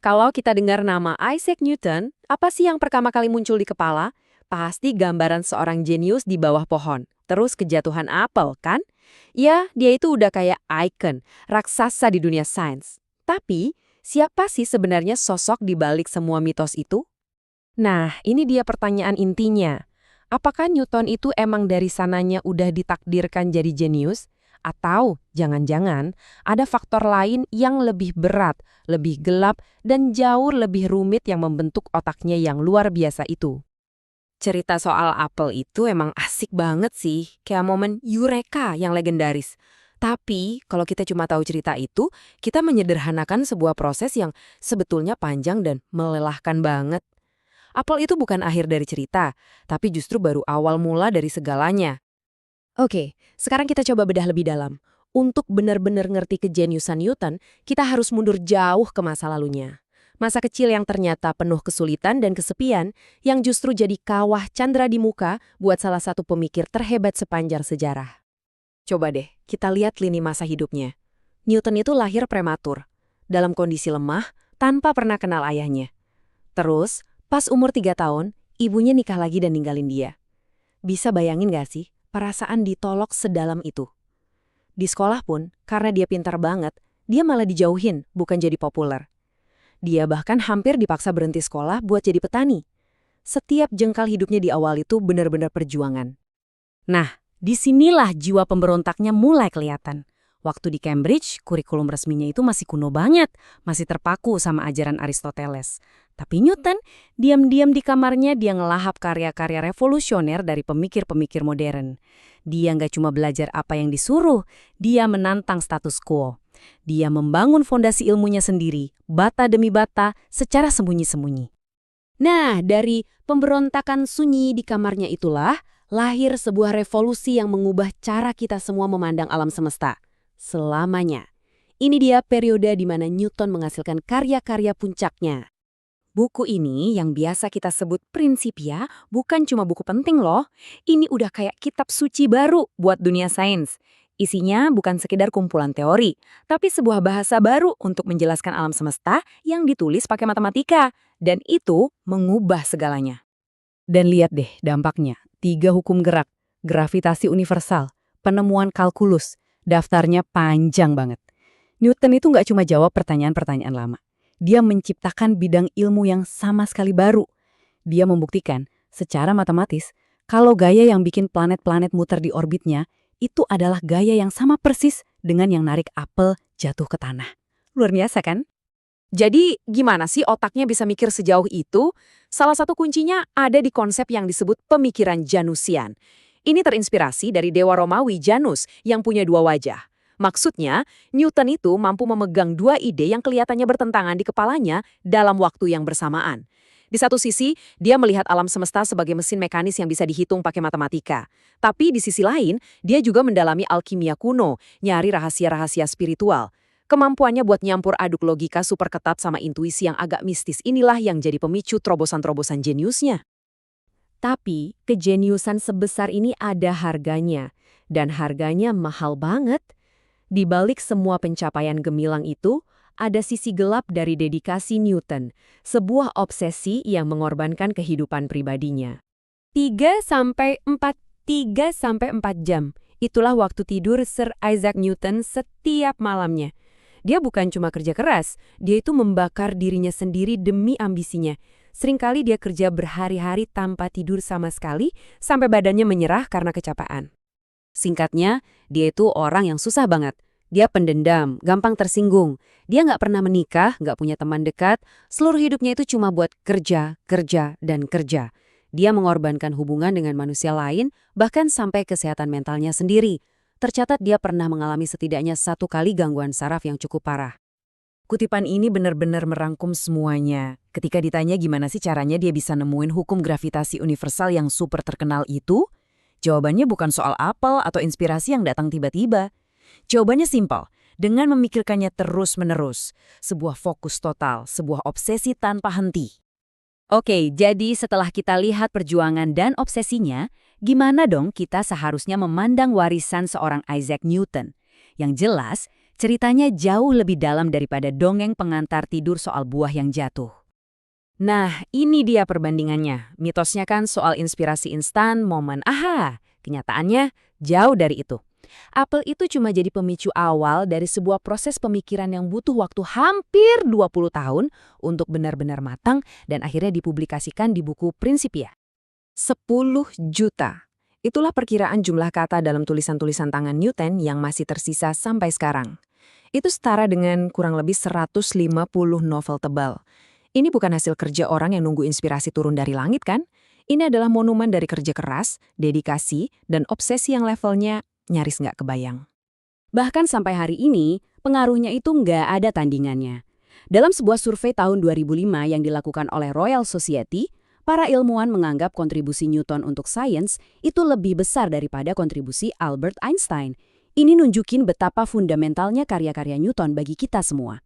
Kalau kita dengar nama Isaac Newton, apa sih yang pertama kali muncul di kepala? Pasti gambaran seorang jenius di bawah pohon. Terus kejatuhan apel, kan? Ya, dia itu udah kayak icon, raksasa di dunia sains. Tapi, siapa sih sebenarnya sosok di balik semua mitos itu? Nah, ini dia pertanyaan intinya. Apakah Newton itu emang dari sananya udah ditakdirkan jadi jenius? Atau jangan-jangan ada faktor lain yang lebih berat, lebih gelap, dan jauh lebih rumit yang membentuk otaknya yang luar biasa itu? Cerita soal apel itu emang asik banget sih, kayak momen Eureka yang legendaris. Tapi, kalau kita cuma tahu cerita itu, kita menyederhanakan sebuah proses yang sebetulnya panjang dan melelahkan banget. Apel itu bukan akhir dari cerita, tapi justru baru awal mula dari segalanya. Oke, sekarang kita coba bedah lebih dalam. Untuk benar-benar ngerti kejeniusan Newton, kita harus mundur jauh ke masa lalunya. Masa kecil yang ternyata penuh kesulitan dan kesepian, yang justru jadi kawah candra di muka buat salah satu pemikir terhebat sepanjang sejarah. Coba deh, kita lihat lini masa hidupnya. Newton itu lahir prematur, dalam kondisi lemah, tanpa pernah kenal ayahnya. Terus, pas umur 3 tahun, ibunya nikah lagi dan ninggalin dia. Bisa bayangin gak sih, perasaan ditolak sedalam itu? Di sekolah pun, karena dia pintar banget, dia malah dijauhin, bukan jadi populer. Dia bahkan hampir dipaksa berhenti sekolah buat jadi petani. Setiap jengkal hidupnya di awal itu benar-benar perjuangan. Nah, disinilah jiwa pemberontaknya mulai kelihatan. Waktu di Cambridge, kurikulum resminya itu masih kuno banget, masih terpaku sama ajaran Aristoteles. Tapi Newton, diam-diam di kamarnya dia ngelahap karya-karya revolusioner dari pemikir-pemikir modern. Dia nggak cuma belajar apa yang disuruh, dia menantang status quo. Dia membangun fondasi ilmunya sendiri, bata demi bata, secara sembunyi-sembunyi. Nah, dari pemberontakan sunyi di kamarnya itulah, lahir sebuah revolusi yang mengubah cara kita semua memandang alam semesta. Selamanya. Ini dia periode di mana Newton menghasilkan karya-karya puncaknya. Buku ini yang biasa kita sebut Principia bukan cuma buku penting loh. Ini udah kayak kitab suci baru buat dunia sains. Isinya bukan sekedar kumpulan teori, tapi sebuah bahasa baru untuk menjelaskan alam semesta yang ditulis pakai matematika. Dan itu mengubah segalanya. Dan lihat deh dampaknya. 3 hukum gerak, gravitasi universal, penemuan kalkulus. Daftarnya panjang banget. Newton itu nggak cuma jawab pertanyaan-pertanyaan lama. Dia menciptakan bidang ilmu yang sama sekali baru. Dia membuktikan, secara matematis, kalau gaya yang bikin planet-planet muter di orbitnya, itu adalah gaya yang sama persis dengan yang narik apel jatuh ke tanah. Luar biasa kan? Jadi, gimana sih otaknya bisa mikir sejauh itu? Salah satu kuncinya ada di konsep yang disebut pemikiran Janusian. Ini terinspirasi dari dewa Romawi Janus yang punya 2 wajah. Maksudnya, Newton itu mampu memegang 2 ide yang kelihatannya bertentangan di kepalanya dalam waktu yang bersamaan. Di satu sisi, dia melihat alam semesta sebagai mesin mekanis yang bisa dihitung pakai matematika. Tapi di sisi lain, dia juga mendalami alkimia kuno, nyari rahasia-rahasia spiritual. Kemampuannya buat nyampur aduk logika super ketat sama intuisi yang agak mistis inilah yang jadi pemicu terobosan-terobosan jeniusnya. Tapi, kejeniusan sebesar ini ada harganya. Dan harganya mahal banget. Di balik semua pencapaian gemilang itu, ada sisi gelap dari dedikasi Newton. Sebuah obsesi yang mengorbankan kehidupan pribadinya. 3 sampai 4 jam. Itulah waktu tidur Sir Isaac Newton setiap malamnya. Dia bukan cuma kerja keras, dia itu membakar dirinya sendiri demi ambisinya. Seringkali dia kerja berhari-hari tanpa tidur sama sekali, sampai badannya menyerah karena kecapean. Singkatnya, dia itu orang yang susah banget. Dia pendendam, gampang tersinggung. Dia nggak pernah menikah, nggak punya teman dekat. Seluruh hidupnya itu cuma buat kerja, kerja, dan kerja. Dia mengorbankan hubungan dengan manusia lain, bahkan sampai kesehatan mentalnya sendiri. Tercatat dia pernah mengalami setidaknya 1 kali gangguan saraf yang cukup parah. Kutipan ini benar-benar merangkum semuanya. Ketika ditanya gimana sih caranya dia bisa nemuin hukum gravitasi universal yang super terkenal itu, jawabannya bukan soal apel atau inspirasi yang datang tiba-tiba. Jawabannya simpel, dengan memikirkannya terus-menerus. Sebuah fokus total, sebuah obsesi tanpa henti. Oke, jadi setelah kita lihat perjuangan dan obsesinya, gimana dong kita seharusnya memandang warisan seorang Isaac Newton? Yang jelas, Ceritanya jauh lebih dalam daripada dongeng pengantar tidur soal buah yang jatuh. Nah, ini dia perbandingannya. Mitosnya kan soal inspirasi instan, momen aha. Kenyataannya jauh dari itu. Apel itu cuma jadi pemicu awal dari sebuah proses pemikiran yang butuh waktu hampir 20 tahun untuk benar-benar matang dan akhirnya dipublikasikan di buku Principia. 10 juta. Itulah perkiraan jumlah kata dalam tulisan-tulisan tangan Newton yang masih tersisa sampai sekarang. Itu setara dengan kurang lebih 150 novel tebal. Ini bukan hasil kerja orang yang nunggu inspirasi turun dari langit kan? Ini adalah monumen dari kerja keras, dedikasi, dan obsesi yang levelnya nyaris nggak kebayang. Bahkan sampai hari ini, pengaruhnya itu nggak ada tandingannya. Dalam sebuah survei tahun 2005 yang dilakukan oleh Royal Society, para ilmuwan menganggap kontribusi Newton untuk sains itu lebih besar daripada kontribusi Albert Einstein. Ini nunjukin betapa fundamentalnya karya-karya Newton bagi kita semua.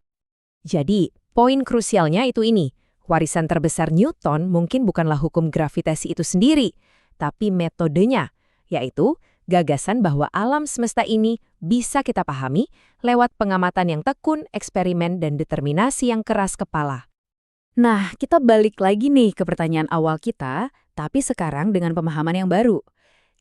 Jadi, poin krusialnya itu ini. Warisan terbesar Newton mungkin bukanlah hukum gravitasi itu sendiri, tapi metodenya, yaitu gagasan bahwa alam semesta ini bisa kita pahami lewat pengamatan yang tekun, eksperimen, dan determinasi yang keras kepala. Nah, kita balik lagi nih ke pertanyaan awal kita, tapi sekarang dengan pemahaman yang baru.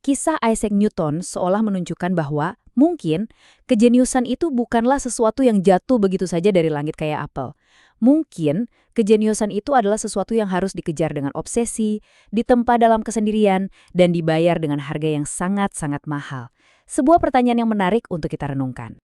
Kisah Isaac Newton seolah menunjukkan bahwa mungkin kejeniusan itu bukanlah sesuatu yang jatuh begitu saja dari langit kayak apel. Mungkin kejeniusan itu adalah sesuatu yang harus dikejar dengan obsesi, ditempa dalam kesendirian, dan dibayar dengan harga yang sangat-sangat mahal. Sebuah pertanyaan yang menarik untuk kita renungkan.